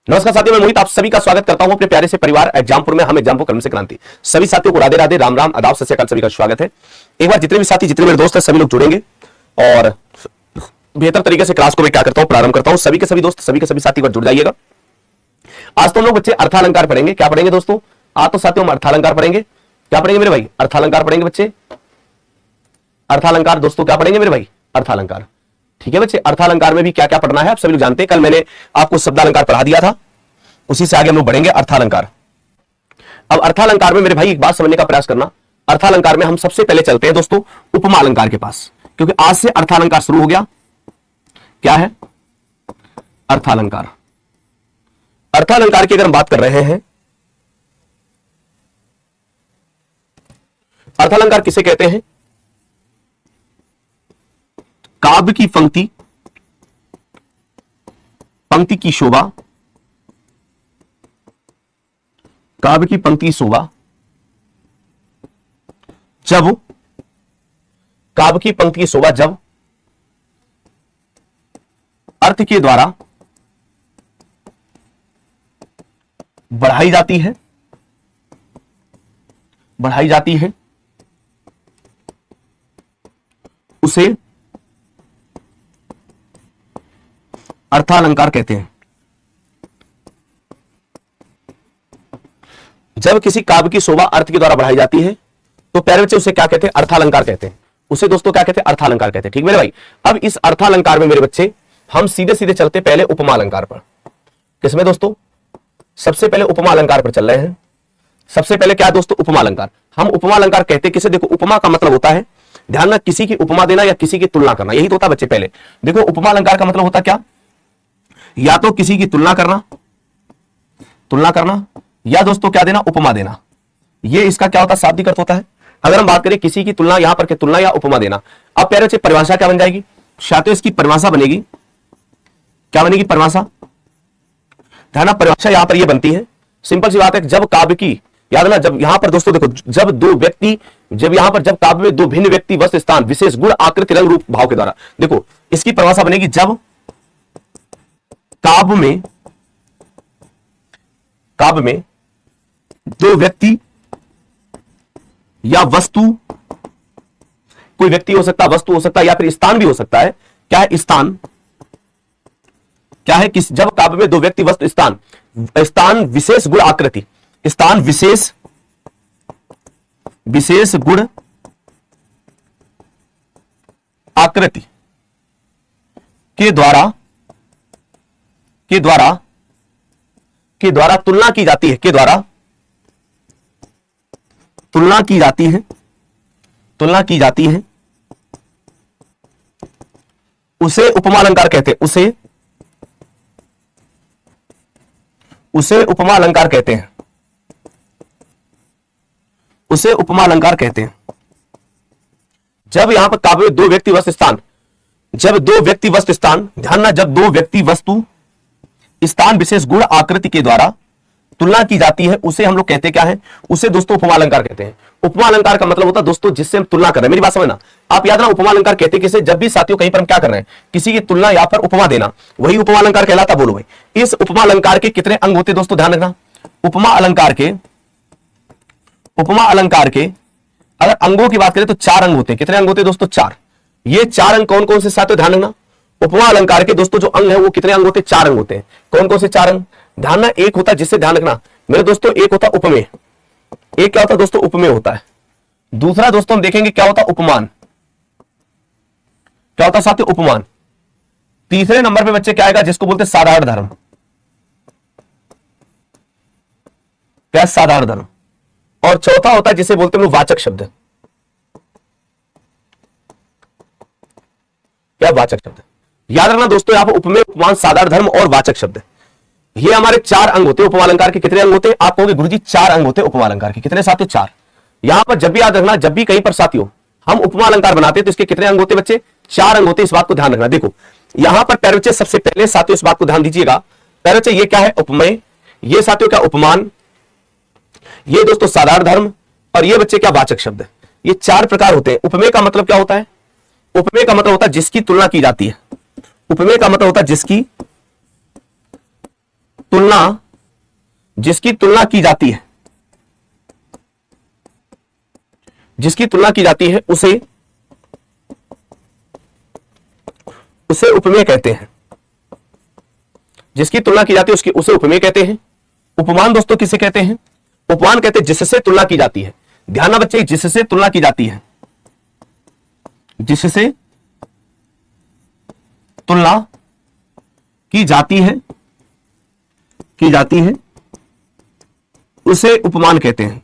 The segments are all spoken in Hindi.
नमस्कार साथियों, मैं मोहित आप सभी का स्वागत करता हूं अपने प्यारे से परिवार एग्जामपुर में। हम एग्जामपुर कलम से क्रांति। सभी साथियों को राधे राधे, राम राम, आदाब, सत श्री अकाल। सभी का स्वागत है। एक बार जितने भी साथी, जितने मेरे दोस्त हैं, सभी लोग जुड़ेंगे और बेहतर तरीके से क्लास को मैं क्या करता हूं, प्रारंभ करता हूं। सभी के सभी दोस्त, सभी के सभी साथी जुड़ जाइएगा। आज तो हम लोग बच्चे अर्थालंकार पढ़ेंगे। क्या पढ़ेंगे दोस्तों? आज तो साथियों हम अर्थालंकार पढ़ेंगे। क्या पढ़ेंगे मेरे भाई? अर्थालंकार पढ़ेंगे बच्चे। अर्थालंकार दोस्तों क्या पढ़ेंगे मेरे भाई? अर्थालंकार। ठीक है बच्चे, अर्थालंकार में भी क्या क्या पढ़ना है आप सभी लोग जानते हैं। कल मैंने आपको शब्दालंकार पढ़ा दिया था, उसी से आगे हम लोग बढ़ेंगे अर्थालंकार। अब अर्थालंकार में मेरे भाई एक बात समझने का प्रयास करना। अर्थालंकार में हम सबसे पहले चलते हैं दोस्तों उपमा अलंकार के पास, क्योंकि आज से अर्थालंकार शुरू हो गया। क्या है अर्थालंकार? अर्थालंकार की अगर हम बात कर रहे हैं, अर्थालंकार किसे कहते हैं? काव्य की पंक्ति, पंक्ति की शोभा, काव्य की पंक्ति शोभा, जब काव्य की पंक्ति की शोभा जब अर्थ के द्वारा बढ़ाई जाती है, बढ़ाई जाती है, उसे अर्थालंकार कहते हैं। जब किसी काव्य की शोभा अर्थ के द्वारा बढ़ाई जाती है तो प्यारे बच्चे उसे क्या कहते हैं? अर्थालंकार कहते हैं। उसे दोस्तों क्या कहते हैं? अर्थालंकार कहते हैं। ठीक मेरे भाई, अब इस अर्थालंकार में मेरे बच्चे हम सीधे सीधे चलते पहले उपमा अलंकार पर। किसमें दोस्तों? सबसे पहले उपमा अलंकार पर चल रहे हैं। सबसे पहले क्या दोस्तों? उपमा अलंकार। हम उपमा अलंकार कहते हैं किसे? देखो, उपमा का मतलब होता है, ध्यान रखना, किसी की उपमा देना या किसी की तुलना करना, यही तो होता है बच्चे। पहले देखो, उपमा अलंकार का मतलब होता क्या? या तो किसी की तुलना करना, तुलना करना, या दोस्तों क्या देना? उपमा देना। ये इसका क्या होता है? शाब्दिक अर्थ होता है। अगर हम बात करें किसी की तुलना, यहां पर के तुलना या उपमा देना। अब प्यारे बच्चे परिभाषा क्या बन जाएगी? शायद इसकी परिभाषा बनेगी, क्या बनेगी? परिभाषा। ध्यान, परिभाषा यहां पर ये बनती है, सिंपल सी बात है, जब काव्य की, याद ना, जब यहां पर दोस्तों देखो, जब दो व्यक्ति, जब यहां पर जब काव्य में दो भिन्न व्यक्ति वस्तु स्थान विशेष गुण आकृति रंग रूप भाव के द्वारा, देखो इसकी परिभाषा बनेगी, जब काव्य में, काव्य में दो व्यक्ति या वस्तु, कोई व्यक्ति हो सकता है, वस्तु हो सकता है, या फिर स्थान भी हो सकता है। क्या है? स्थान। क्या है? किस, जब काव्य में दो व्यक्ति वस्तु स्थान, स्थान विशेष गुण आकृति, स्थान विशेष, विशेष गुण आकृति के द्वारा, के द्वारा, के द्वारा तुलना की जाती है, के द्वारा तुलना की जाती है, तुलना की जाती है, उसे उपमा अलंकार कहते हैं। उसे, उसे उपमा अलंकार कहते हैं, उसे उपमा अलंकार कहते हैं। जब यहां पर काव्य में दो व्यक्ति वस्तु स्थान, जब दो व्यक्ति वस्तु स्थान, ध्यान ना, जब दो व्यक्ति वस्तु स्थान विशेष गुण आकृति के द्वारा तुलना की जाती है, उसे हम लोग कहते क्या है? उसे दोस्तों उपमा अलंकार कहते हैं। उपमा अलंकार का मतलब होता है दोस्तों जिससे हम तुलना कर रहे हैं। मेरी बात समझना, आप याद रखना, उपमा अलंकार कहते किसे? जब भी साथियों कहीं पर हम क्या कर रहे हैं, किसी की तुलना या पर उपमा देना, वही उपमा अलंकार कहलाता। बोलो भाई, इस उपमा अलंकार के कितने अंग होते दोस्तों? ध्यान रखना, उपमा अलंकार के, उपमा अलंकार के अगर अंगों की बात करें तो चार अंग होते हैं। कितने अंग होते हैं दोस्तों? चार। ये चार अंग कौन कौन से साथियों? ध्यान रखना, उपमा अलंकार के दोस्तों जो अंग है वो कितने अंग होते हैं? चार अंग होते हैं। कौन कौन से चार अंग? ध्यान ना, एक होता है, जिससे ध्यान रखना मेरे दोस्तों, एक होता उपमेय। एक क्या होता है दोस्तों? उपमेय होता है। दूसरा दोस्तों हम देखेंगे क्या होता है? उपमान। क्या होता है साथियों? उपमान। तीसरे नंबर पे बच्चे क्या आएगा? जिसको बोलते हैं साधारण धर्म। क्या? साधारण धर्म। और चौथा होता है जिसे बोलते हैं वाचक शब्द। क्या? वाचक शब्द। याद रखना दोस्तों, यहां पर उपमेय, उपमान, साधारण धर्म और वाचक शब्द, ये हमारे चार अंग होते हैं। उपमा अलंकार के कितने अंग होते हैं? आप कहोगे गुरुजी चार अंग होते हैं उपमा अलंकार के। कितने साथियों? चार। यहां पर जब भी याद रखना, जब भी कहीं पर साथियों हम उपमा अलंकार बनाते हैं तो इसके कितने अंग होते हैं बच्चे? चार अंग होते हैं। इस बात को ध्यान रखना। देखो यहां पर प्यारे बच्चे सबसे पहले साथियों इस बात को ध्यान दीजिएगा, प्यारे बच्चे ये क्या है? उपमेय। ये साथियों क्या? उपमान। ये दोस्तों साधारण धर्म, और ये बच्चे क्या? वाचक शब्द। ये चार प्रकार होते हैं। उपमेय का मतलब क्या होता है? उपमेय का मतलब होता है जिसकी तुलना की जाती है। उपमेय का मतलब होता है जिसकी तुलना की जाती है, जिसकी तुलना की जाती है उसे उपमेय कहते हैं। जिसकी तुलना की जाती है उसे उपमेय कहते हैं। उपमान दोस्तों किसे कहते हैं? उपमान कहते हैं जिससे तुलना की जाती है। ध्यान ना बच्चे, जिससे तुलना की जाती है, जिससे तुलना की जाती है उसे उपमान कहते हैं।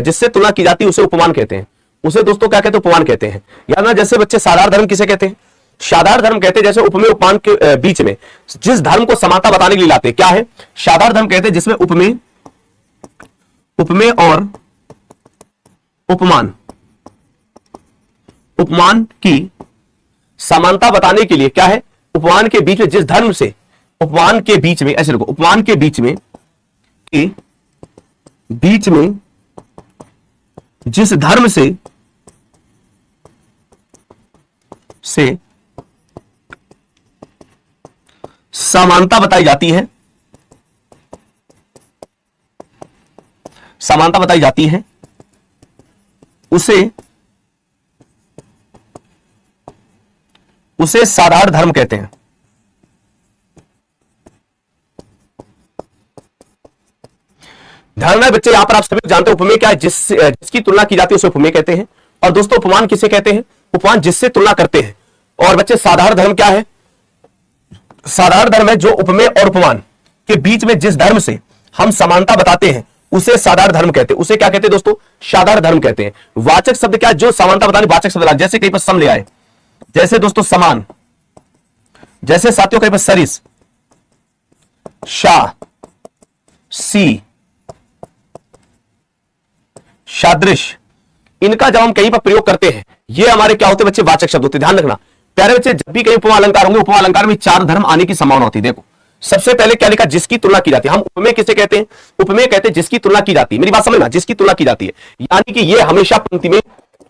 जिससे तुलना की जाती है उसे उपमान कहते हैं। उसे दोस्तों क्या कहते हैं? उपमान कहते हैं। याद ना, जैसे बच्चे साधारण धर्म किसे कहते हैं? साधारण धर्म कहते हैं जैसे उपमेय उपमान के बीच में जिस धर्म को समानता बताने के लिए लाते हैं, क्या है? साधारण धर्म कहते हैं जिसमें उपमेय और उपमान की समानता बताने के लिए क्या है? उपमान के बीच में जिस धर्म से, उपमान के बीच में, ऐसे देखो, उपमान के बीच में जिस धर्म से समानता बताई जाती है, उसे साधारण धर्म कहते हैं। ध्यान रहे बच्चे, यहां पर आप सभी जानते हैं उपमेय क्या है? जिसकी तुलना की जाती है उसे उपमेय कहते हैं। और दोस्तों उपमान किसे कहते हैं? उपमान जिससे तुलना करते हैं। और बच्चे साधारण धर्म क्या है? साधारण धर्म है जो उपमेय और उपमान के बीच में जिस धर्म से हम समानता बताते हैं उसे साधारण धर्म कहते हैं। उसे क्या कहते हैं दोस्तों? साधारण धर्म कहते हैं। वाचक शब्द क्या है? जो समानता बताने वाचक शब्द, जैसे कहीं पर सम ले आए, जैसे दोस्तों समान, जैसे साथियों कहीं पर सरिस, शाह, सी, सादृश, इनका जब हम कहीं पर प्रयोग करते हैं ये हमारे क्या होते हैं बच्चे? वाचक शब्द होते हैं। ध्यान रखना प्यारे बच्चे, जब भी कहीं उपमा अलंकार होंगे, उपमा अलंकार में चार धर्म आने की संभावना होती है। देखो सबसे पहले क्या लिखा? जिसकी तुलना की जाती है। हम उपमेय किसे कहते हैं? उपमेय कहते हैं जिसकी तुलना की जाती है। मेरी बात समझना, जिसकी तुलना की जाती है, यानी कि ये हमेशा पंक्ति में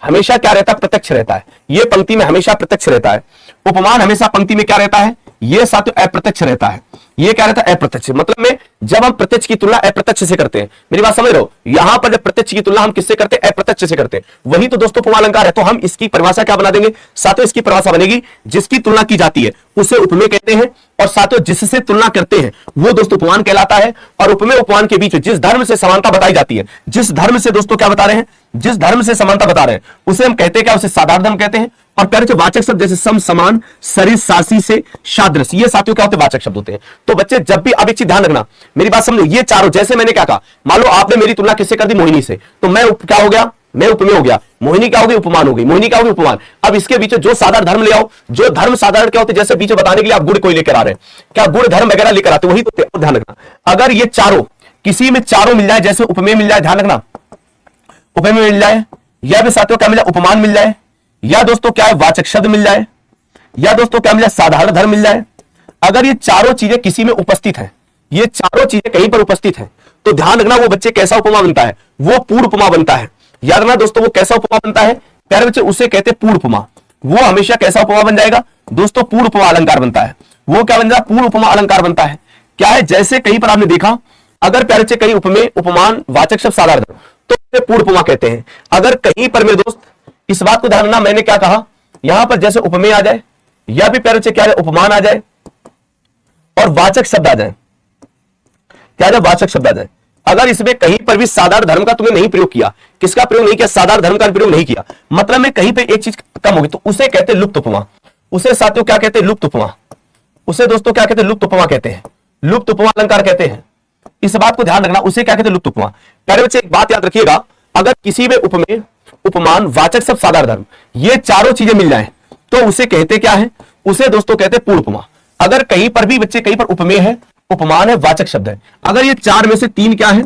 हमेशा क्या रहता है? प्रत्यक्ष रहता है। ये पंक्ति में हमेशा प्रत्यक्ष रहता है। उपमान हमेशा पंक्ति में क्या रहता है? ये साथियों अप्रत्यक्ष रहता है। ये क्या रहता है? अप्रत्यक्ष। मतलब में जब हम प्रत्यक्ष की तुलना अप्रत्यक्ष से करते हैं, मेरी बात समझ रहे हो, यहां पर जब प्रत्यक्ष की तुलना हम किससे करते हैं? अप्रत्यक्ष से करते हैं। वही तो दोस्तों उपमा अलंकार है। तो हम इसकी परिभाषा क्या बना देंगे साथियों? इसकी परिभाषा बनेगी जिसकी तुलना की जाती है उसे उपमेय कहते हैं, और साथियों जिससे तुलना करते हैं वो दोस्तों उपमान कहलाता है। और उपमेय उपमान के बीच जिस धर्म से समानता बताई जाती है, जिस धर्म से दोस्तों क्या बता रहे हैं? जिस धर्म से समानता बता रहे हैं उसे हम कहते हैं क्या? उसे साधारण धर्म कहते हैं। और प्यारे वाचक शब्द जैसे सम, समान, सरिस, सासी से सादृश, ये साथियों क्या होते हैं? वाचक शब्द होते हैं। तो बच्चे जब भी, अब एक चीज ध्यान रखना, मेरी बात समझो, ये चारों, जैसे मैंने क्या कहा, मान लो आपने मेरी तुलना किससे कर दी? मोहिनी से, तो मैं क्या हो गया? मैं उपमेय हो गया। मोहिनी क्या होगी? उपमान हो गई। मोहिनी क्या होगी? उपमान। अब इसके बीच जो साधारण धर्म ले आओ, जो धर्म साधारण क्या होते हैं? जैसे बीच बताने के लिए आप गुड़ कोई लेकर आ रहे हैं, क्या गुड़ धर्म वगैरह लेकर आते? वही तो ध्यान रखना। अगर ये चारों, किसी में चारों मिल जाए, जैसे उपमेय मिल जाए, ध्यान रखना, उपमेय मिल जाए, या भी साथियों क्या मिल जाए? उपमान मिल जाए, या दोस्तों क्या है? वाचक शब्द मिल जाए, या दोस्तों क्या मिल जाए? साधारण धर्म मिल जाए। अगर ये चारों चीजें किसी में उपस्थित है, ये चारों चीजें कहीं पर उपस्थित है, तो ध्यान रखना वो बच्चे कैसा उपमा बनता है? वो पूर्ण उपमा बनता है। याद रखना दोस्तों, वो कैसा उपमा बनता है प्यारे बच्चे? उसे कहते हैं पूर्ण उपमा। वो हमेशा कैसा उपमा बन जाएगा दोस्तों? पूर्ण उपमा अलंकार बनता है। वो क्या बन जाए? पूर्ण उपमा अलंकार बनता है। क्या है? जैसे कहीं पर आपने देखा, अगर प्यारे बच्चे कहीं उपमेय, उपमान, वाचक शब्द, साधारण धर्म, तो उसे पूर्ण उपमा कहते हैं। अगर कहीं पर मेरे दोस्त इस बात को ध्यान रखना, मैंने क्या कहा, यहां पर जैसे उपमेय आ जाए, या भी प्यारे बच्चे क्या है? उपमान आ जाए, और वाचक शब्द आ जाए, क्या है? वाचक शब्द आ जाए। अगर इसमें कहीं पर भी साधारण धर्म का तुमने नहीं प्रयोग किया, किसका प्रयोग नहीं किया? साधारण धर्म का प्रयोग नहीं किया, मतलब में कहीं पे एक चीज कम होगी, तो उसे कहते हैं लुप्त उपमा। उसे साथियों क्या कहते हैं? लुप्त उपमा। उसे दोस्तों क्या कहते हैं? लुप्त उपमा कहते हैं। लुप्त उपमा अलंकार कहते हैं। इस बात को ध्यान रखना, उसे क्या कहते हैं? लुप्त उपमा। प्यारे बच्चे एक बात याद रखिएगा, अगर किसी में उपमेय, उपमान, वाचक शब्द, साधारण धर्म, ये चारों चीजें मिल जाए तो उसे कहते क्या है? उसे दोस्तों कहते हैं पूर्ण उपमा। अगर कहीं पर भी बच्चे, कहीं पर उपमेय है, उपमान है, वाचक शब्द है, अगर ये चार में से तीन क्या है?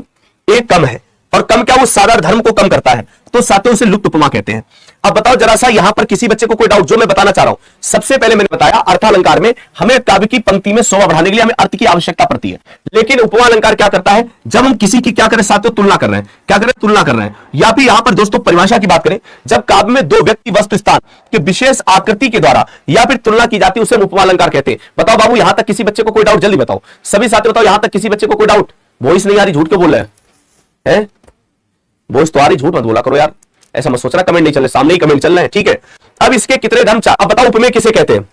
एक कम है, और कम क्या, वो साधारण धर्म को कम करता है, तो साथियों उसे लुप्त उपमा कहते हैं। अब बताओ जरा सा, यहां पर किसी बच्चे को कोई डाउट जो मैं बताना चाह रहा हूं। सबसे पहले मैंने बताया अर्थालंकार में हमें काव्य की पंक्ति में शोभा बढ़ाने के लिए हमें अर्थ की आवश्यकता पड़ती है, लेकिन उपमा अलंकार क्या करता है, जब हम किसी की क्या करें साथियों, तुलना कर रहे हैं, क्या करें, तुलना कर रहे हैं, या फिर यहां पर दोस्तों परिभाषा की बात करें, जब काव्य में दो व्यक्ति वस्तु स्थान के विशेष आकृति के द्वारा या फिर तुलना की जाती है, उसे उपमा अलंकार कहते हैं। बताओ बाबू, यहां तक किसी बच्चे को कोई डाउट, जल्दी बताओ सभी साथी, बताओ यहां तक किसी बच्चे को कोई डाउट? वॉइस नहीं आ रही, झूठ क्यों बोल रहे हैं? वॉइस तो आ रही, झूठ मत बोला करो यार, ऐसा मत सोचना कमेंट नहीं चल रहे, सामने ही कमेंट चल रहे हैं, ठीक है। अब इसके कितने धर्म चार, अब बताओ उपमेय किसे कहते हैं?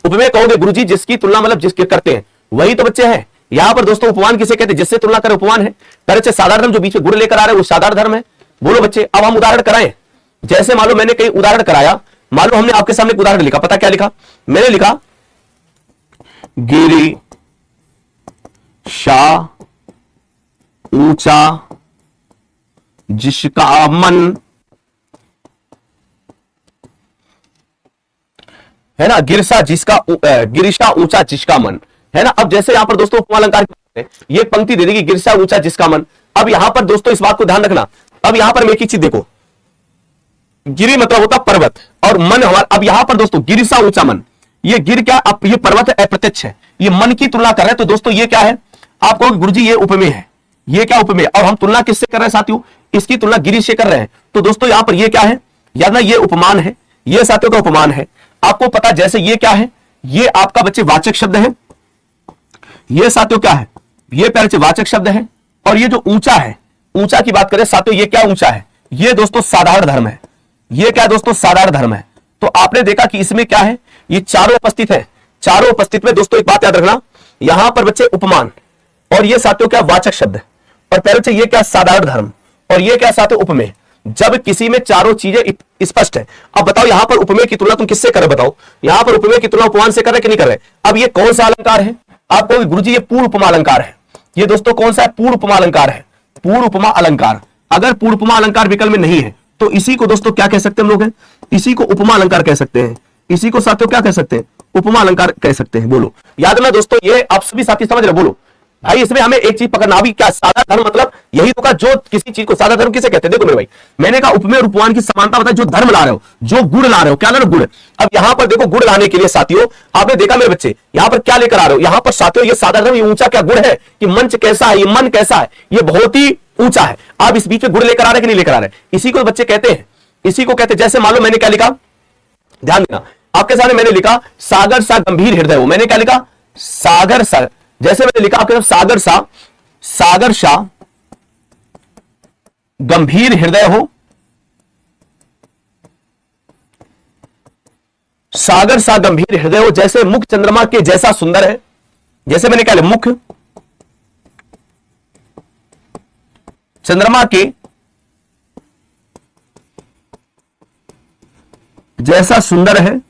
उपमेय कहोगे गुरुजी जिसकी तुलना मतलब जिसके करते हैं वही तो बच्चे हैं। यहां पर दोस्तों उपमान किसे कहते हैं? जिससे तुलना करे उपमान है। पहले साधारण धर्म जो बीच में गुण लेकर आ रहे हैं वो साधारण धर्म है। बोलो बच्चे, अब हम उदाहरण कराएं। जैसे मान लो मैंने कई उदाहरण कराया, मान लो हमने आपके सामने एक उदाहरण लिखा, पता क्या लिखा? मैंने लिखा गिरी शाह ऊंचा जिसका मन, है ना, गिरसा जिसका, गिरिशा ऊंचा जिसका मन, है ना। अब जैसे यहां पर दोस्तों उपमा अलंकार ये पंक्ति दे देगी गिरसा ऊंचा जिसका मन। अब यहां पर दोस्तों इस बात को ध्यान रखना, अब यहां पर मैं एक ही चीज देखो, गिरी मतलब होता पर्वत और मन हमारा। अब यहां पर दोस्तों गिरिशा ऊंचा मन, ये गिर क्या, अब ये पर्वत अप्रत्यक्ष है, ये मन की तुलना कर रहे हैं, तो दोस्तों ये क्या है? आप कहोगे गुरुजी ये उपमेय है, ये क्या उपमेय? और हम तुलना किससे कर रहे हैं साथियों? इसकी तुलना गिरी से कर रहे हैं, तो दोस्तों यहां पर ये क्या है? याद ना, ये उपमान है, ये साथियों का उपमान है। आपको पता जैसे ये क्या है, ये आपका बच्चे वाचक शब्द है, ये साथियों क्या है? ये पहले वाचक शब्द है। और ये जो ऊंचा है, ऊंचा की बात करें साथियों, ये क्या ऊंचा है? ये दोस्तों साधारण धर्म है। ये क्या दोस्तों? साधारण धर्म है। तो आपने देखा कि इसमें क्या है, ये चारों उपस्थित है। चारों उपस्थित में दोस्तों एक बात याद रखना, यहां पर बच्चे उपमान, और ये साथियों क्या? वाचक शब्द। और पहले बच्चे ये क्या? साधारण धर्म। और ये क्या साथियों? उपमेय। जब किसी में चारों चीजें स्पष्ट है। अब बताओ यहां पर उपमेय की तुलना तुम किससे कर रहे? बताओ यहां पर उपमेय की तुलना उपमान से कर रहे कि नहीं कर रहे? अब ये कौन सा अलंकार है? आप कहोगे गुरुजी ये पूर्ण उपमा अलंकार है। ये दोस्तों कौन सा है? पूर्ण उपमा अलंकार है। पूर्ण उपमा अलंकार। अगर पूर्ण उपमा अलंकार विकल्प में नहीं है तो इसी को दोस्तों क्या कह सकते हैं हम लोग? इसी को उपमा अलंकार कह सकते हैं। इसी को साथियों क्या कह सकते हैं? उपमा अलंकार कह सकते हैं। बोलो, याद रखना दोस्तों, ये आप सभी साथी समझ रहे? बोलो भाई, इसमें हमें एक चीज पकड़ना भी, क्या साधारण धर्म मतलब यही होगा जो किसी चीज को साधारण धर्म किसे कहते हैं? देखो मेरे भाई, मैंने कहा उपमेय और उपमान की समानता बताई, जो धर्म ला रहे हो, जो गुण ला रहे हो, क्या ला रहे हो? गुण। अब यहां पर देखो, गुण लाने के लिए साथियों आपने देखा मेरे बच्चे, यहां पर क्या लेकर आ रहे हो? यहां पर साथियों ये साधारण धर्म, ये ऊंचा क्या गुण है कि मंच कैसा है, ये मन कैसा है, ये बहुत ही ऊंचा है। आप इस बीच में गुण लेकर आ रहे कि नहीं लेकर आ रहे? इसी को बच्चे कहते हैं, इसी को कहते हैं। जैसे मान लो मैंने क्या लिखा, ध्यान देना, आपके सामने मैंने लिखा सागर सा गंभीर हृदय हो। मैंने क्या लिखा? सागर सा। जैसे मैंने लिखा आपके सागर सा, सागर सा गंभीर हृदय हो, सागर सा गंभीर हृदय हो, जैसे मुख चंद्रमा के जैसा सुंदर है। जैसे मैंने क्या लिखा? मुख चंद्रमा के जैसा सुंदर है,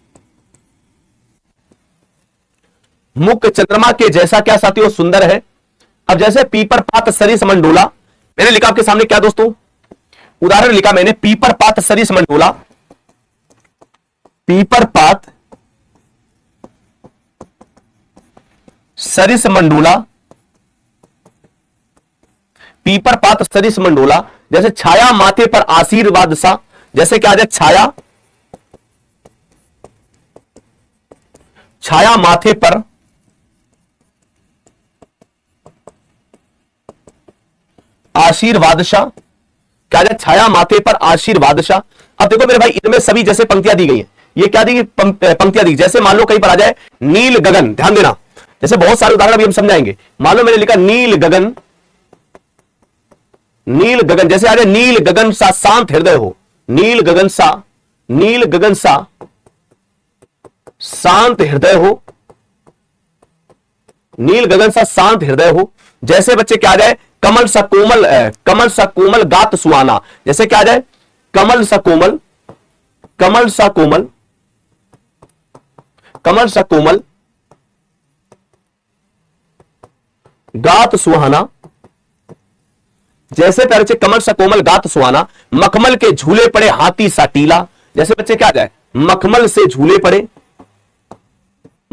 मुख चंद्रमा के जैसा क्या साथियों? सुंदर है। अब जैसे पीपर पात सरिस मंडोला, मैंने लिखा आपके सामने क्या दोस्तों? उदाहरण लिखा मैंने, पीपर पात सरिस मंडोला, पीपर पात सरिस मंडोला, पीपर पात सरिस मंडोला, जैसे छाया माथे पर आशीर्वाद सा। जैसे क्या आ जाए? छाया, छाया माथे पर आशीर्वादशा, क्या है? छाया माथे पर आशीर्वादशा। अब देखो मेरे भाई, इनमें सभी जैसे पंक्तियां दी गई हैं, ये क्या दी? पंक्तियां दी। जैसे मान लो कहीं पर आ जाए नील गगन, ध्यान देना, जैसे बहुत सारे उदाहरण अभी हम समझाएंगे। मान लो मैंने लिखा नील गगन, नील गगन, जैसे आ जाए नील गगन सा शांत हृदय हो, नील गगन सा, नील गगन सा शांत हृदय हो, नील गगन सा शांत हृदय हो। जैसे बच्चे क्या आ जाए? कमल सा कोमल, कमल सा कोमल गात सुहाना। जैसे क्या आ जाए? कमल सा कोमल, कमल सा कोमल, कमल सा कोमल गात सुहाना। जैसे पहले कमल सा कोमल गात सुहाना, मखमल के झूले पड़े हाथी सा टीला। जैसे बच्चे क्या आ जाए? मखमल से झूले पड़े,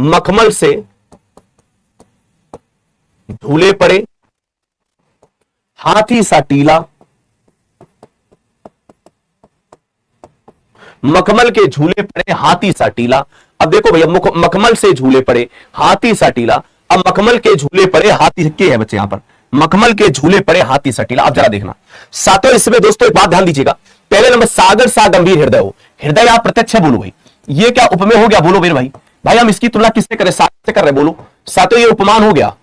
मखमल से झूले पड़े, हाथी सा टीला। मखमल के झूले पड़े हाथी सा टीला। अब देखो भैया, मखमल से झूले पड़े हाथी सा टीला। अब मखमल के झूले पड़े हाथी के है बच्चे, यहां पर मखमल के झूले पड़े हाथी सा टीला। अब जरा देखना सातों, इसमें दोस्तों एक बात ध्यान दीजिएगा, पहले नंबर सागर सा गंभीर हृदय हो, हृदय यहां प्रत्यक्ष है, बोलो भाई ये क्या उपमेय हो गया, बोलो मेरे भाई। भाई हम इसकी तुलना किससे करें, सागर से कर रहे, बोलो सातों ये उपमान हो गया,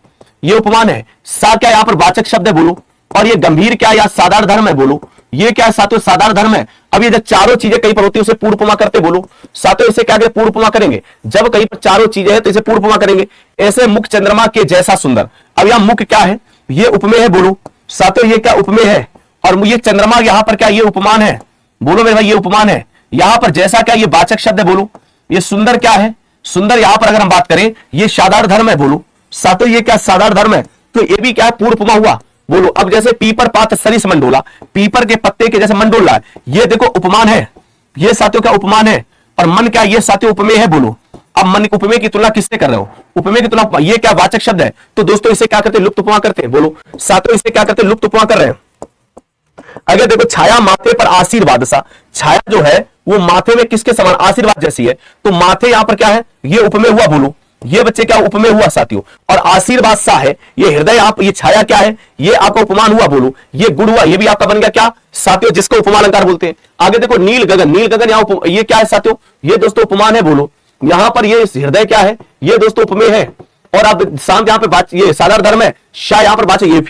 ये उपमान है। सा क्या यहां पर वाचक शब्द है, बोलो। और ये गंभीर क्या या साधारण धर्म है, बोलो। ये क्या है सातों, साधारण धर्म है। अब ये जब चारों चीजें कहीं पर होती है उसे पूर्ण उपमा करते, बोलो सातों इसे क्या करें, पूर्ण उपमा करेंगे। जब कहीं पर चारों चीजें हैं तो इसे पूर्ण उपमा करेंगे। ऐसे मुख चंद्रमा के जैसा सुंदर। अब यहां मुख क्या है, ये उपमेय है, बोलो सातों ये क्या उपमेय है। और ये चंद्रमा यहां पर क्या, ये उपमान है, बोलो मेरे भाई ये उपमान है। यहां पर जैसा क्या, ये वाचक शब्द है, बोलो। ये सुंदर क्या है, सुंदर यहां पर अगर हम बात करें ये साधारण धर्म है, बोलो सातों ये क्या साधारण धर्म है, तो ये भी क्या है, पूर्ण उपमा हुआ, बोलो। अब जैसे पीपर पात सरिस मंडोला, पीपर के पत्ते के जैसे मंडोल रहा है, ये देखो उपमान है, ये साथियों का उपमान है। और मन क्या, ये साथियों उपमेय है, बोलो। अब मन उपमेय की तुलना किससे कर रहे हो, उपमेय की तुलना, ये क्या वाचक शब्द है, तो दोस्तों इसे क्या करते हैं, लुप्त उपमा करते हैं, बोलो साथियों इसे क्या करते हैं, लुप्त उपमा कर रहे हैं। अगर देखो छाया माथे पर आशीर्वाद सा, छाया जो है वो माथे में किसके समान, आशीर्वाद जैसी है, तो माथे यहां पर क्या है, ये उपमेय हुआ, बोलो ये बच्चे क्या उपमेय हुआ साथियों। और आशीर्वाद सा है, ये हृदय आप, ये छाया क्या है, ये आपका उपमान हुआ, बोलो ये गुण हुआ, ये भी आपका बन गया क्या साथियों, जिसको उपमा अलंकार बोलते हैं। आगे देखो नील गगन, नील गगन यहाँ ये क्या है साथियों, ये दोस्तों उपमान है, बोलो। यहां पर ये हृदय क्या है, ये दोस्तों उपमेय है। और अब शांत यहां पे ये साधारण धर्म है, शाह यहां पर बात है, ये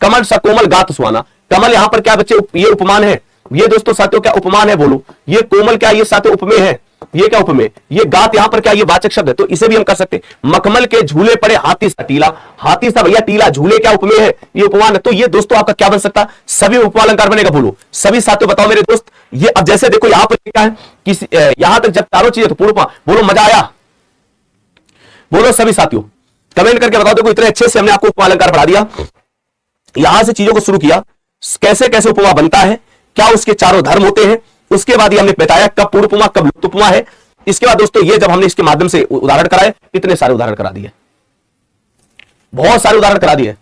कमल सा कोमल गात सुहाना, कमल यहां पर क्या बच्चे, ये उपमान है, ये दोस्तों साथियों क्या उपमान है, बोलो। ये कोमल क्या, ये साथियों उपमेय है, ये क्या उपमेय, ये गात यहां पर क्या, ये वाचक शब्द है, तो इसे भी हम कर सकते हैं। मखमल के झूले पड़े हाथी सा टीला, हाथी सा भैया टीला, झूले क्या उपमेय है, ये उपमान है। तो ये दोस्तों आपका क्या बन सकता है, सभी उपमा अलंकार बनेगा, बोलो सभी साथियों बताओ मेरे दोस्त। ये अब जैसे देखो यहां पर क्या है, किसी यहां तक जब चारों चीजें तो पूर्ण उपमा, बोलो मजा आया, बोलो सभी साथियों कमेंट करके बताओ। देखो इतने अच्छे से हमने आपको उपमा अलंकार पढ़ा दिया, यहां से चीजों को शुरू किया, कैसे कैसे उपमा बनता है, क्या उसके चारों धर्म होते हैं, उसके बाद ये हमने बताया कब पूर्ण उपमा कब लुप्त उपमा है। इसके बाद दोस्तों ये जब हमने इसके माध्यम से उदाहरण कराए, इतने सारे उदाहरण करा दिए, बहुत सारे उदाहरण करा दिए।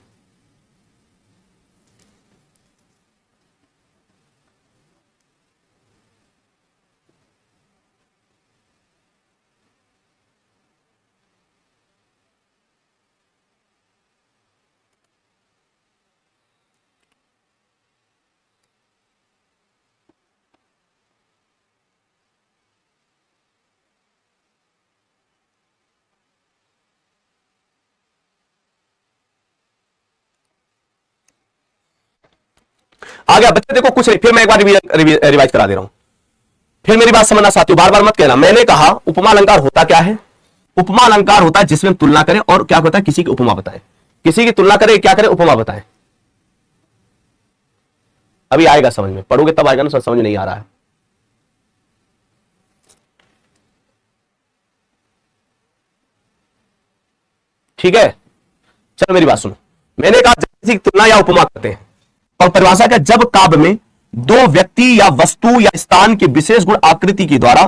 आ गया बच्चे, देखो कुछ नहीं, फिर मैं एक बार रिवाइज करा दे रहा हूं, फिर मेरी बात समझना साथियों, बार बार मत कहना। मैंने कहा उपमा अलंकार होता क्या है, उपमा अलंकार होता है जिसमें तुलना करें और क्या होता है, किसी की उपमा बताएं, किसी की तुलना करें, क्या करें, उपमा बताएं। अभी आएगा समझ में, पढ़ोगे तब आएगा ना, समझ नहीं आ रहा है। ठीक है, चलो मेरी बात सुनो। मैंने कहा किसी की तुलना या उपमा करते हैं, और परिभाषा का जब काव्य में दो व्यक्ति या वस्तु या स्थान के विशेष गुण आकृति के द्वारा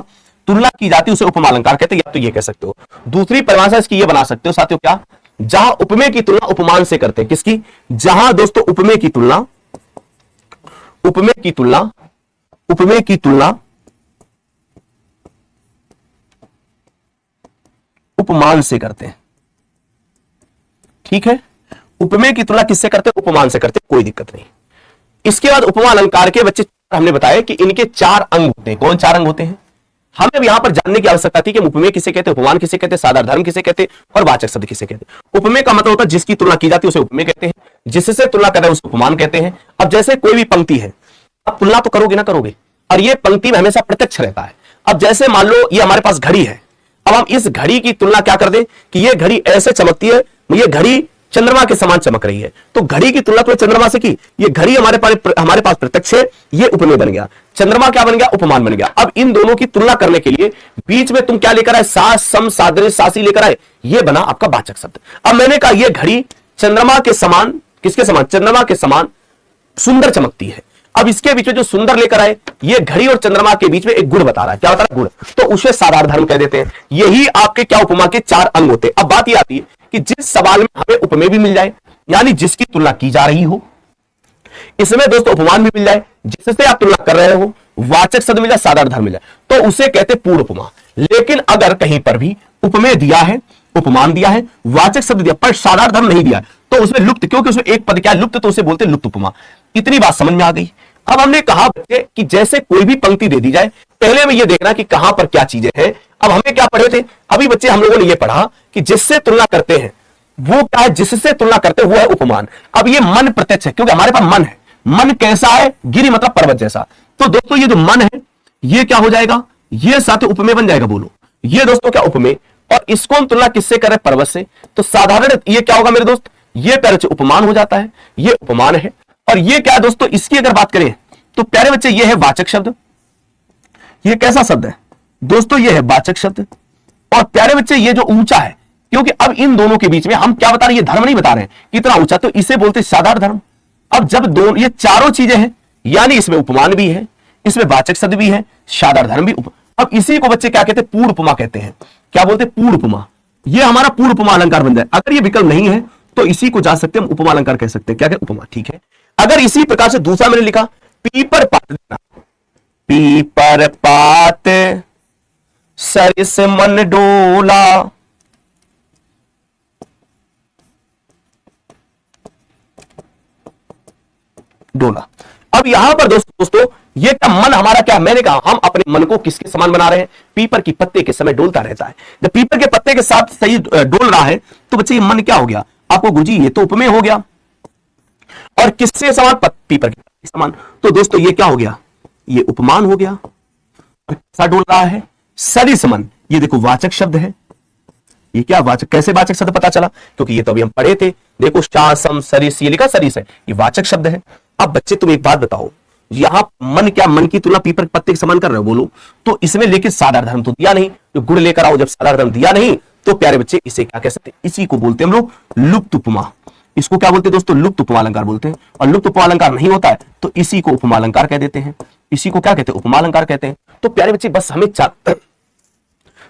तुलना की जाती है उसे उपमा अलंकार कहते हैं, या तो ये कह सकते हो। दूसरी परिभाषा इसकी ये बना सकते हो साथियों, क्या, जहां उपमेय की तुलना उपमान से करते हैं, किसकी, जहां दोस्तों उपमेय की तुलना, उपमेय की तुलना, उपमेय की तुलना उपमान से करते हैं। ठीक है, उपमेय की तुलना किससे करते हैं, उपमान से करते हैं, कोई दिक्कत नहीं। इसके बाद उपमा अलंकार के बच्चे हमने बताया कि इनके 4 अंग होते हैं। कौन 4 अंग होते हैं, हमें यहां पर जानने की आवश्यकता थी कि उपमेय किसे कहते हैं, उपमान किसे कहते हैं, साधारण धर्म किसे कहते हैं, और वाचक शब्द किसे कहते हैं। उपमेय का मतलब होता है जिसकी तुलना की जाती है उसे उपमेय कहते हैं, जिससे तुलना कर रहे हैं उसे उपमान कहते हैं। अब जैसे कोई भी पंक्ति है, अब तुलना तो करोगे ना करोगे, और ये पंक्ति में हमेशा प्रत्यक्ष रहता है। अब जैसे मान लो ये हमारे पास घड़ी है, अब हम इस घड़ी की तुलना क्या कर दें कि ये घड़ी ऐसे चमकती है, ये घड़ी चंद्रमा के समान चमक रही है, तो घड़ी की तुलना तो चंद्रमा से की, ये घड़ी हमारे पास प्रत्यक्ष है, ये उपमेय बन गया, चंद्रमा क्या बन गया, उपमान बन गया। अब इन दोनों की तुलना करने के लिए बीच में तुम क्या लेकर आए, सास सम सादृश्य सासी लेकर आए, ये बना आपका वाचक शब्द। अब मैंने कहा ये घड़ी चंद्रमा के समान, किसके समान, चंद्रमा के समान सुंदर चमकती है। अब इसके बीच में जो सुंदर लेकर आए, ये घड़ी और चंद्रमा के बीच में एक गुण बता रहा है, क्या बता रहा है, गुण, तो उसे साधारण धर्म कह देते हैं। यही आपके क्या उपमा के 4 अंग होते हैं। अब बात यह आती है कि जिस सवाल में हमें उपमेय भी मिल जाए, यानी जिसकी तुलना की जा रही हो, इसमें दोस्तों उपमान भी मिल जाए, जिससे आप तुलना कर रहे हो वाचक शब्द मिल जाए, साधारण धर्म मिल जाए, तो उसे कहते पूर्ण उपमा। लेकिन अगर कहीं पर भी उपमेय दिया है, उपमान दिया है, वाचक शब्द दिया पर साधारण धर्म नहीं दिया, तो उसमें लुप्त, क्योंकि उसमें एक पद क्या है, लुप्त, तो उसे बोलते हैं लुप्त उपमा। इतनी बात समझ में आ गई। अब हमने कहा बच्चे कि जैसे कोई भी पंक्ति दे दी जाए, पहले में यह देखना कि कहां पर क्या चीजें हैं। अब हमें क्या पढ़े थे अभी बच्चे, हम लोगों ने यह पढ़ा कि जिससे तुलना करते हैं वो क्या है, जिससे तुलना करते हैं वो है उपमान। अब ये मन प्रत्यक्ष है, क्योंकि हमारे पास मन है। मन कैसा है, गिरी मतलब पर्वत जैसा। तो दोस्तों ये जो मन है ये क्या हो जाएगा, ये साथ उपमेय बन जाएगा। बोलो ये दोस्तों क्या उपमेय, और इसको हम तुलना किससे करें, पर्वत से। तो साधारण ये क्या होगा मेरे दोस्त, ये प्यारे बच्चे उपमान हो जाता है, ये उपमान है। और ये क्या है दोस्तों, इसकी अगर बात करें तो प्यारे बच्चे ये है वाचक शब्द। ये कैसा शब्द है दोस्तों, ये है वाचक शब्द। और प्यारे बच्चे ये जो ऊंचा है, क्योंकि अब इन दोनों के बीच में हम क्या बता रहे हैं, ये धर्म नहीं बता रहे हैं कितना ऊंचा, तो इसे बोलते साधारण धर्म। अब जब दोनों ये चारों चीजें हैं, यानी इसमें उपमान भी है, इसमें वाचक शब्द भी है, साधारण धर्म भी। अब इसी को बच्चे क्या कहते हैं, पूर्ण उपमा कहते हैं। क्या बोलते हैं, पूर्ण उपमा। ये हमारा पूर्ण उपमा अलंकार बन जाए। अगर ये विकल्प नहीं है तो इसी को जा सकते हैं हम उपमा अलंकार कह सकते हैं। क्या कहते हैं, उपमा। ठीक है। अगर इसी प्रकार से दूसरा मैंने लिखा पीपर पात देना, पीपर पात सरिस मन डोला, डोला। अब यहां पर दोस्तों ये क्या मन हमारा क्या, मैंने कहा हम अपने मन को किसके समान बना रहे हैं, पीपर की पत्ते के समय डोलता रहता है। जब पीपर के पत्ते के साथ सही डोल रहा है तो बच्चे ये मन क्या हो गया आपको, गुरुजी ये तो उपमेय हो गया। और किससे समान, पीपर के पत्ते समान। तो दोस्तों ये क्या हो गया, ये उपमान हो गया। और कैसा डोल रहा है, सरिस मन। ये देखो वाचक शब्द है, ये क्या वाचक, कैसे वाचक शब्द पता चला, क्योंकि ये तो अभी हम पढ़े थे। देखो शासम सरिस, ये लिखा सरिस है, ये वाचक शब्द है। अब बच्चे तुम एक बात बताओ, यहां मन क्या, मन की तुलना पीपर के पत्ते के समान कर रहे हो, बोलो तो इसमें लेकिन साधारण धर्म तो दिया नहीं, जो गुण लेकर आओ, जब साधारण धर्म दिया नहीं तो प्यारे बच्चे इसे क्या कह सकते हैं, इसी को बोलते हैं हम लोग लुप्त उपमा। इसको क्या बोलते हैं दोस्तों, लुप्त उपमा अलंकार बोलते हैं। और लुप्त उपमा अलंकार नहीं होता है तो इसी को उपमा अलंकार कह देते हैं। इसी को क्या कहते हैं, उपमा अलंकार कहते हैं। तो प्यारे बच्चे बस हमें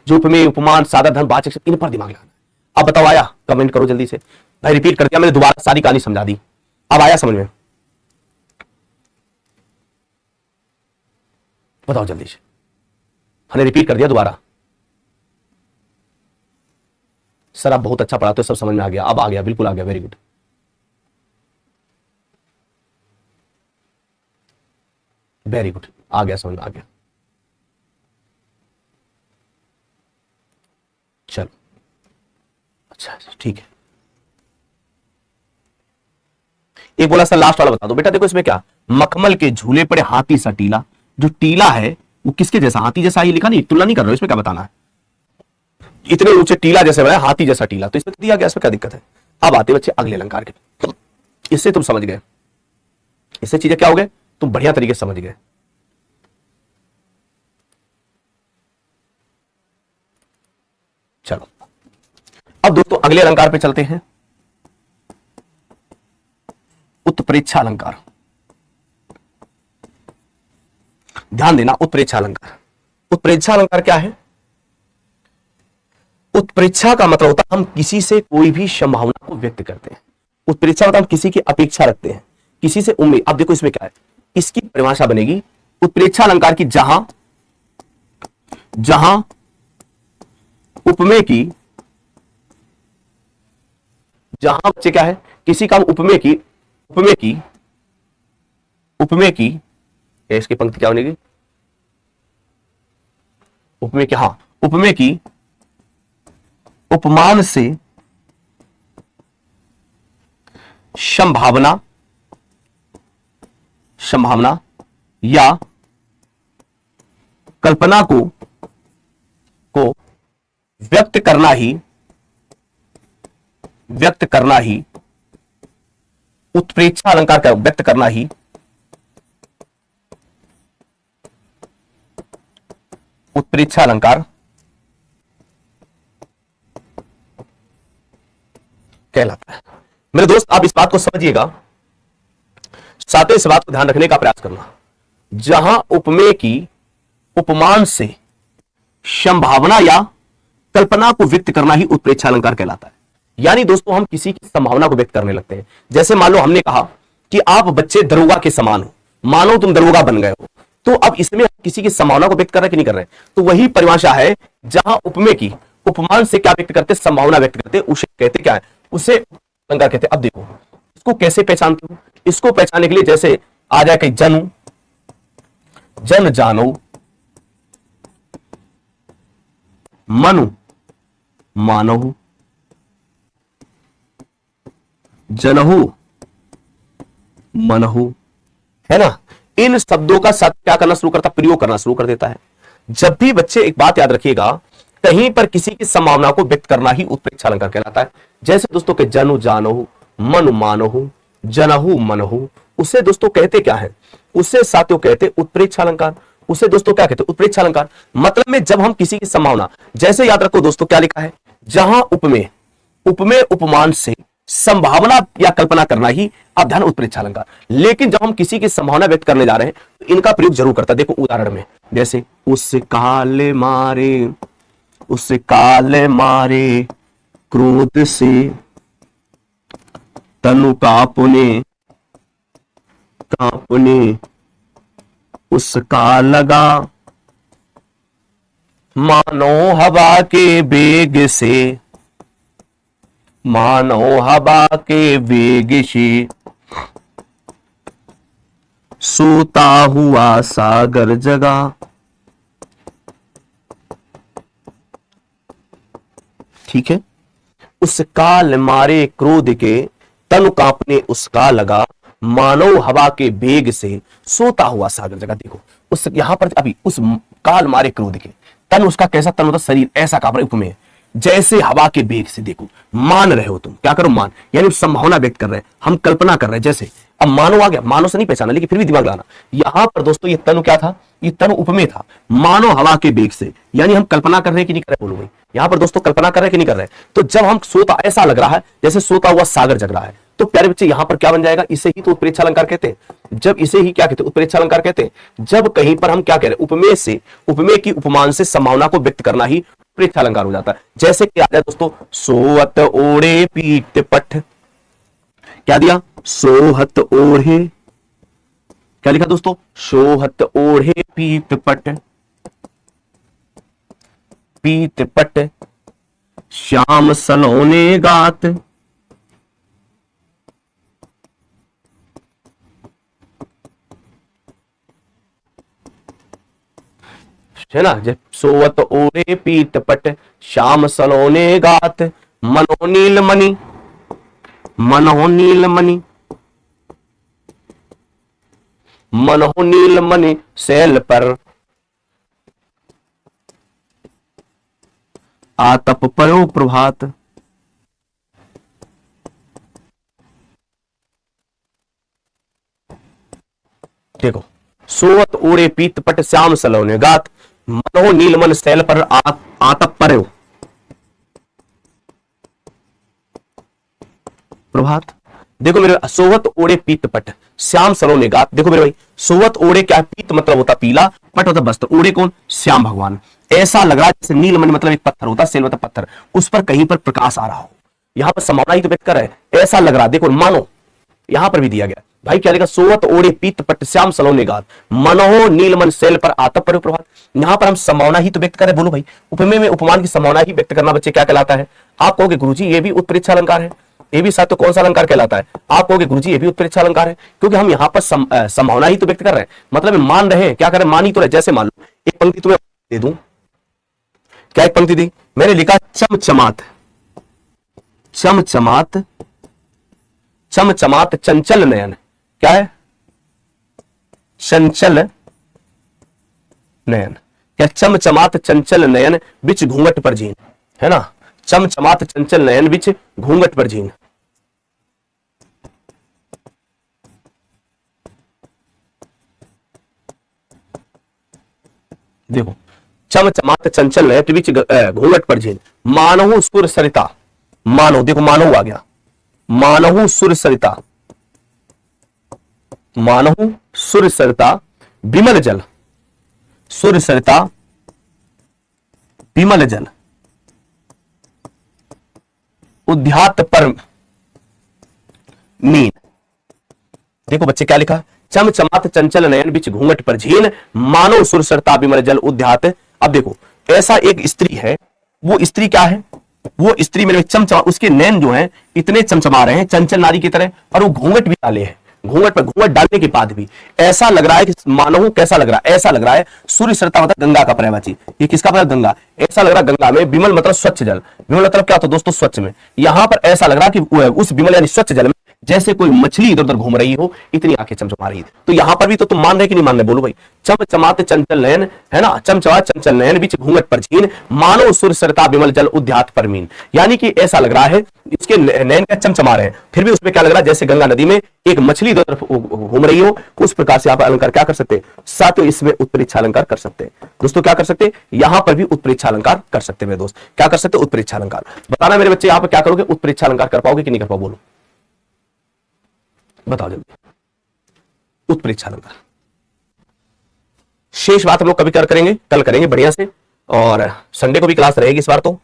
जो उपमेय, उपमान, साधारण धर्म, वाचक शब्द, इन पर दिमाग लगाना। अब बताओ आया, कमेंट करो जल्दी से। भाई रिपीट कर दिया मैंने, दोबारा सारी कहानी समझा दी, अब आया समझ में, बताओ जल्दी से। हमने रिपीट कर दिया दोबारा। सर आप बहुत अच्छा पढ़ाते हो, सब समझ में आ गया, अब आ गया, बिल्कुल आ गया, वेरी गुड। वेरी गुड, आ गया, समझ में आ गया। चलो अच्छा ठीक है। एक बोला सर लास्ट वाला बता दो। बेटा देखो इसमें क्या, मखमल के झूले पड़े हाथी सा टीला। जो टीला है वो किसके जैसा, हाथी जैसा, ये लिखा नहीं, तुलना नहीं कर रहे हो, इसमें क्या बताना है। इतने ऊंचे टीला जैसे बनाया, हाथी जैसा टीला, तो इसमें दिया गया, इसमें क्या दिक्कत है। अब आते बच्चे अगले अलंकार के, इससे तुम समझ गए, इससे चीजें क्या हो गए, तुम बढ़िया तरीके से समझ गए। चलो अब दोस्तों अगले अलंकार पे चलते हैं, उत्प्रेक्षा अलंकार। ध्यान देना, उत्प्रेक्षा अलंकार। उत्प्रेक्षा अलंकार क्या है, उत्प्रेक्षा का मतलब होता है हम किसी से कोई भी संभावना को व्यक्त करते हैं। उत्प्रेक्षा मतलब हम किसी की अपेक्षा रखते हैं, किसी से उम्मीद। अब देखो इसमें क्या है, इसकी परिभाषा बनेगी उत्प्रेक्षा अलंकार की, जहां जहां उपमेय की, जहां बच्चे क्या है, किसी का उपमेय की, उपमेय की इसकी पंक्ति क्या बनेगी, उपमेय की, हाँ उपमेय की उपमान से संभावना या कल्पना को व्यक्त करना ही उत्प्रेक्षा अलंकार का, व्यक्त करना ही उत्प्रेक्षा अलंकार कहलाता है। मेरे दोस्त आप इस बात को समझिएगा, साथ ही इस बात को ध्यान रखने का प्रयास करना, जहां उपमेय की उपमान से संभावना या कल्पना को व्यक्त करना ही उत्प्रेक्षा अलंकार कहलाता है। यानी दोस्तों हम किसी की संभावना को व्यक्त करने लगते हैं। जैसे मान लो हमने कहा कि आप बच्चे दरोगा के समान हो, मानो तुम दरोगा बन गए हो, तो अब इसमें किसी की संभावना को व्यक्त कर रहे हैं कि नहीं कर रहे हैं? तो वही परिभाषा है जहां उपमेय की उपमान से क्या व्यक्त करते, संभावना व्यक्त करते, उसे कहते क्या है, उसे अलंकार कहते हैं। अब देखो इसको कैसे पहचानते हो? इसको पहचानने के लिए जैसे आ जाए कहीं जनु, जन जानो, मनु मानहु, जनहु मनहु, है ना। इन शब्दों का साथ क्या करना शुरू करता, प्रयोग करना शुरू कर देता है। जब भी बच्चे एक बात याद रखिएगा, कहीं पर किसी की संभावना को व्यक्त करना ही उत्प्रेक्षा अलंकार कहलाता है। जैसे दोस्तों के जनु जानहु, मनु मानहु, जनहु मनहु, उसे दोस्तों कहते क्या है, उसे साथियों कहते उत्प्रेक्षा अलंकार। उसे दोस्तों क्या कहते, उत्प्रेक्षा अलंकार। मतलब में जब हम किसी की संभावना, जैसे याद रखो दोस्तों क्या लिखा है, जहां उपमेय उपमेय उपमान से संभावना या कल्पना करना ही अध्ययन उत्प्रेक्षा अलंकार। लेकिन जब हम किसी की संभावना व्यक्त करने जा रहे हैं तो इनका प्रयोग जरूर करता है। देखो उदाहरण में जैसे उस काले मारे क्रोध से तनु कांपने उसका लगा, मानो हवा के वेग से, मानो हवा के वेग से सोता हुआ सागर जगा। ठीक है, उस काल मारे क्रोध के तनु कांपने उसका लगा, मानव हवा के वेग से सोता हुआ सागर जगा। देखो उस यहां पर अभी उस काल मारे क्रोध के तन, उसका कैसा तन होता, शरीर ऐसा कांप रहा है उपमेय, जैसे हवा के वेग से। देखो मान रहे हो तुम, क्या करो मान, यानी संभावना व्यक्त कर रहे हैं, हम कल्पना कर रहे हैं। जैसे अब मानो आ गया, मानो से नहीं पहचाना लेकिन फिर भी दिमाग लाना। यहां पर दोस्तों ये तनु क्या था, ये तनु उपमेय था, मानो हवा के वेग से, यानी हम कल्पना कर रहे हैं कि नहीं कर रहे, बोलो भाई। यहां पर दोस्तों कल्पना कर रहे हैं कि नहीं कर रहे। तो जब हम सोता, ऐसा लग रहा है जैसे सोता हुआ सागर जग रहा है, तो प्यारे बच्चे यहां पर क्या बन जाएगा, इसे ही तो उत्प्रेक्षा अलंकार कहते हैं। जब इसे ही क्या कहते हैं, उत्प्रेक्षा अलंकार कहते हैं। जब कहीं पर हम क्या कह रहे हैं, उपमेय से, उपमेय की उपमान से संभावना को व्यक्त करना ही उत्प्रेक्षा अलंकार हो जाता है। जैसे क्या आ जाए दोस्तों, सोहत ओढ़े पीठ पट, क्या दिया, सोहत ओढ़े, क्या लिखा दोस्तों, सोहत ओढ़े पीठ पट, श्याम सलोने गात, है ना। जब सोवत ओढ़े पीत पट, श्याम सलोने गात, मनोनील मणि, मनोनील मणि शैल पर, आतप परो प्रभात। देखो सोवत ओढ़े पीत पट, श्याम सलोने गात, मनो नीलमन शैल पर आतप पर्यो प्रभात। देखो मेरे, सोवत ओढ़े पीत पट, श्याम सलोने गात। देखो मेरे भाई, सोवत ओढ़े क्या, पीत मतलब होता पीला, पट होता वस्त्र, ओढ़े कौन, श्याम भगवान। ऐसा लग रहा है जैसे नीलमणि मतलब एक पत्थर होता, शैल मतलब पत्थर, उस पर कहीं पर प्रकाश आ रहा हो। यहां पर संभावना ही तो व्यक्त कर रहे हैं, ऐसा लग रहा है। देखो मानो यहां पर भी दिया गया भाई, क्या लिखा, सोवत ओढ़े पीत पट, श्याम सलोने गात, मनोह नीलमन शैल पर आतप पर्यो प्रभात। यहां पर हम संभावना ही तो व्यक्त कर रहे हैं। बोलो भाई, उपमेय में उपमान की संभावना ही व्यक्त करना बच्चे क्या कहलाता है? आप कहोगे गुरुजी ये भी उत्प्रेक्षा अलंकार है। ये भी साथ तो कौन सा अलंकार कहलाता है? आप कहोगे गुरुजी ये भी उत्प्रेक्षा अलंकार है, क्योंकि हम यहाँ पर संभावना ही तो व्यक्त कर रहे हैं। मतलब मान रहे हैं, क्या कर रहे हैं, मान ही तो रहे। जैसे मान लो एक पंक्ति तुम्हें दे दूं, क्या एक पंक्ति दी, मैंने लिखा चमचमात, चमचमात, चमचमात चंचल नयन, क्या है, चंचल नयन, क्या चमचमात चंचल नयन बिच घूंघट पर झीन, है ना। चमचमात चंचल नयन बिच घूंघट पर झीन। देखो चमचमात चंचल नयन बिच घूंघट पर झीन, मानहु सुर सरिता, मानो, देखो मानहु आ गया, मानहु सुर सरिता, मानहु सुर सरिता विमल जल, सुर सरिता विमल जल, उद्यात पर मीन। देखो बच्चे क्या लिखा, चमचमात चंचल नयन बिच घूंघट पर झीन, मानो सुर सरता विमल जल उद्यात। अब देखो, ऐसा एक स्त्री है, वो स्त्री क्या है, वो स्त्री मेरे चमचमा, उसके नैन जो हैं इतने चमचमा रहे हैं चंचल नारी की तरह, और वो घूंघट भी डाले हैं, घूंघट पर घूंघट डालने के बाद भी ऐसा लग रहा है कि मानो, कैसा लग रहा है, ऐसा लग रहा है सूर्य सरता मतलब गंगा का पर्यायवाची, ये किसका मतलब गंगा, ऐसा लग रहा है गंगा में, विमल मतलब स्वच्छ जल, विमल मतलब क्या होता है दोस्तों, स्वच्छ में, यहां पर ऐसा लग रहा है कि उस विमल यानी स्वच्छ जल में जैसे कोई मछली इधर उधर घूम रही हो, इतनी आंखें चमचमा रही थी। तो यहां पर भी तो तुम मान रहे कि नहीं मान रहे, बोलो भाई। चमचमाते चंचल नयन, है ना, चमचमा चंचल नयन बीच घूंघट पर झीन, मानो सुर सरता विमल जल उद्यात पर मीन, यानी कि ऐसा लग रहा है इसके नयन का चमचमा रहे हैं, फिर भी उसमें क्या लग रहा है, जैसे गंगा नदी में एक मछली इधर घूम रही हो, उस प्रकार से आप अलंकार क्या कर सकते हैं, साथ इसमें उत्प्रेक्षा अलंकार कर सकते हैं दोस्तों। क्या कर सकते हैं, यहां पर भी उत्प्रेक्षा अलंकार कर सकते हैं मेरे दोस्त, क्या कर सकते हैं, उत्प्रेक्षा अलंकार। बताना मेरे बच्चे, यहां पर क्या करोगे, उत्प्रेक्षा अलंकार कर पाओगे कि नहीं कर पाओ, बोलो बताओ जल्दी। उत्प्रेक्षा अलंकार शेष बात हम लोग कभी करेंगे, कल करेंगे बढ़िया से, और संडे को भी क्लास रहेगी इस बार तो।